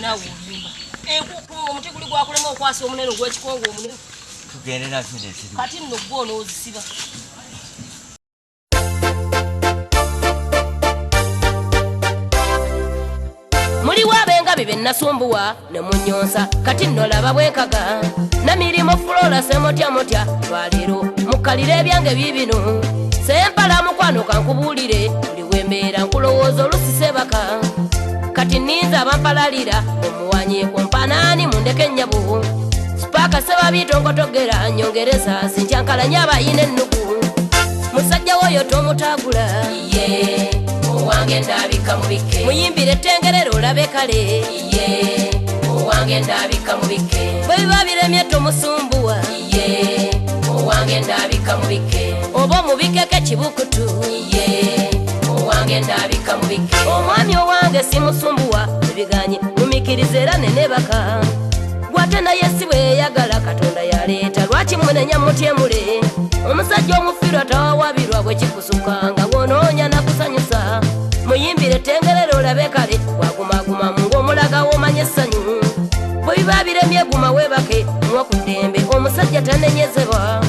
nawe olimba omuti guli gwakulema okwasa omunene ogw'ekikongo omunene tugende naffe nesiri kati nno gwo n'ozisiba muliwo abengabi be nasumbuwa ne munyonsa kati nno laba bwekaga Namirimu Florence mutya lwaleero mukalire ebyange bibino sempala mukwano kankubuulire buli wembeera nkulowooza olusise baka kati ninza abampalalira omuwanyeeko mpanaani mundeke ennyabo sipaaka sebabiitongotogera nyongereza sinkyankalanya abayina ennugu musajja woyo tomutagula ye owange ndabika mubikke muyimbire ettengerero olabe kale ye owange ndabika mubikke bwe biba biremye tomusumbuwa ye owange ndabika mubikke oba omubikkeko ekibukutu ye owange ndabika mubikke omwami owange simusumbuwa ebiganye mumikiriza era nenebaka gwate naye si bwe yeyagala katonda yaleeta lwaki mwenenya mutyemule omusajja omufiirwa tawawabirwa bwe kikusukanga bwonoonya nakusanyusa muyimbire ettengerero olabe kale wagumagumamu ng'omulagawo omanye essanyu bwe biba biremye guma weebake muwa ku ddembe omusajja tanenyezebwa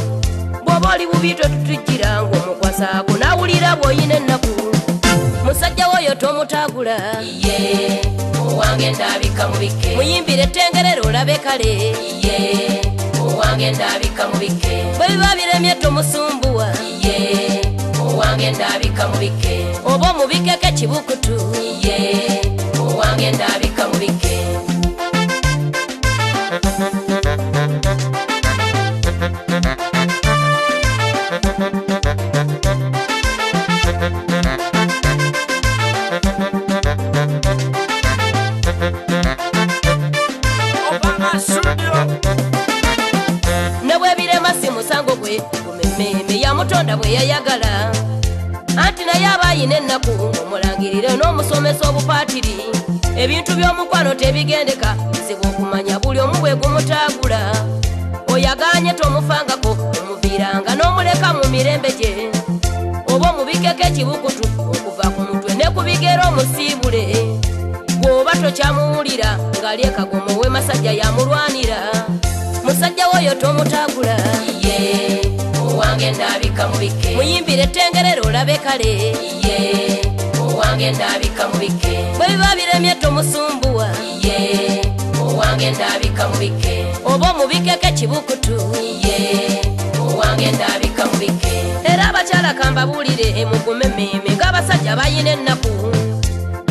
bw'oba oli bubi twetutujjira ng'omukwasaako n'awulira bw'oyina ennaku musajja woyo tomutagula ye owange ndabika mubikke muyimbire ettengerero olabe kale ye owange ndabika mubikke bwe biba biremye tomusumbuwa ye owange ndabika mubikke oba omubikkeko ekibukutu ye owange ndabika mubikke mutonda bwe yayagala anti naye abayina ennaku omulangirire n'omusomesa obupaatiri ebintu by'omukwano tebigendeka kizibu okumanya buli omu bwe gumutagula oyaganye tomufangako omuviiranga n'omuleka mu mirembe gye oba omubikkeko ekibukutu okuva ku mutwe ne ku bigero omusiibule bw'oba tokyamuwulira ng'ali ekagomo w'emasajja yamulwanira musajja woyo tomutagula ye owange ndabika mubikke muyimbire ettengerero olabe kale ye owange ndabika mubikke bwe biba biremye tomusumbuwa ye owange ndabika mubikke oba omubikkeko ekibukutu ye owange ndabika mubikke era abakyala kambabuulire mugume emmeme ng'abasajja bayina ennaku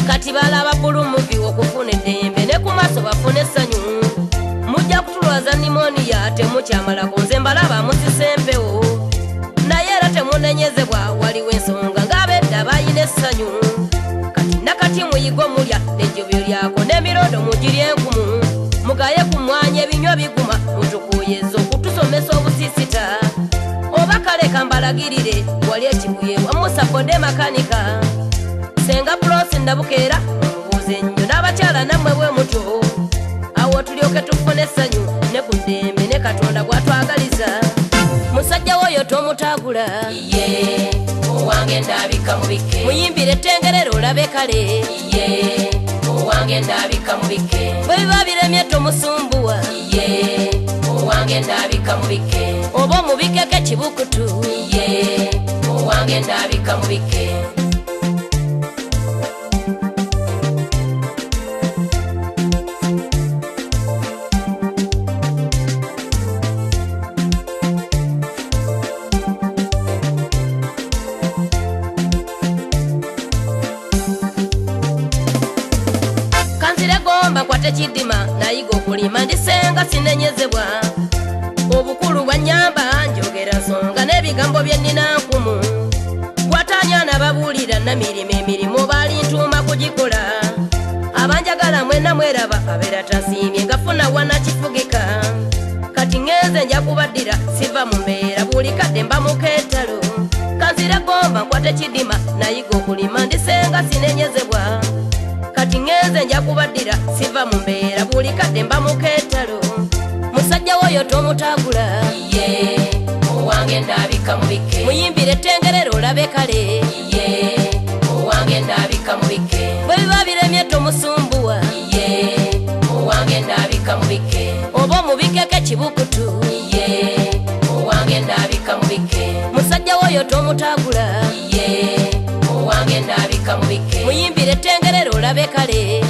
kati balaba bulumuvi okufuna eddembe ne ku maaso bafuna essanyu mujja kutulwaza nimoniya temukyamalako nze mbalaba musise empewo naye era temunenyezebwa waliwo ensonga ng'abedda bayina essanyu kati nakati muyigo mulya nejjobyo lyako n'emirondo mugirya enkumu mugaye ku mwanya ebinywa biguma mutukuyeeza okutusomesa obusisita oba kale kambalagirire wali ekibuye wamusapode makanika senga pulosi ndabukeera omubuuza ennyo n'abakyala nammwe bwe mutyo awo tulyoke tufune essanyu ne ku ddembe ne katonda gwatwagaliza musajja woyo tomutagula ye owange ndabika mubikke muyimbire ettengerero olabe kale ye owange ndabika mubikke bwe biba biremye tomusumbuwa ye owange ndabika mubikke oba omubikkeko ekibukutu ye owange ndabika mubikke kwate kidima nayiga okulima ndisenga sinenyezebwa obukulu bwanyamba njogera nsonga n'ebigambo byennina nkumu gwatanya nababuulira Namirimu emirimu baali ntuma kugikola abanjagala mwena mweraba abeera tasiimye ngafuna wanakifugika kati ngenze nja kubaddira siva mu mbeera buli kadde mba mukeetalo kanzire gomba nkwate kidima nayiga okulima ndisenga sinenyezebwa kati ngenze nja kubaddira siva mu mbeera buli kadde mba mukeetalo musajja woyo tomutagula ye owange ndabika mubikke muyimbire ettengerero olabe kale ye owange ndabika mubikke bwe biba biremye tomusumbuwa ye mubikkeke kibukutu ye owange nabikka mubikke musajja woyo tomutagula ye owange nabikka mubikke muyimbire tengerero olabe kale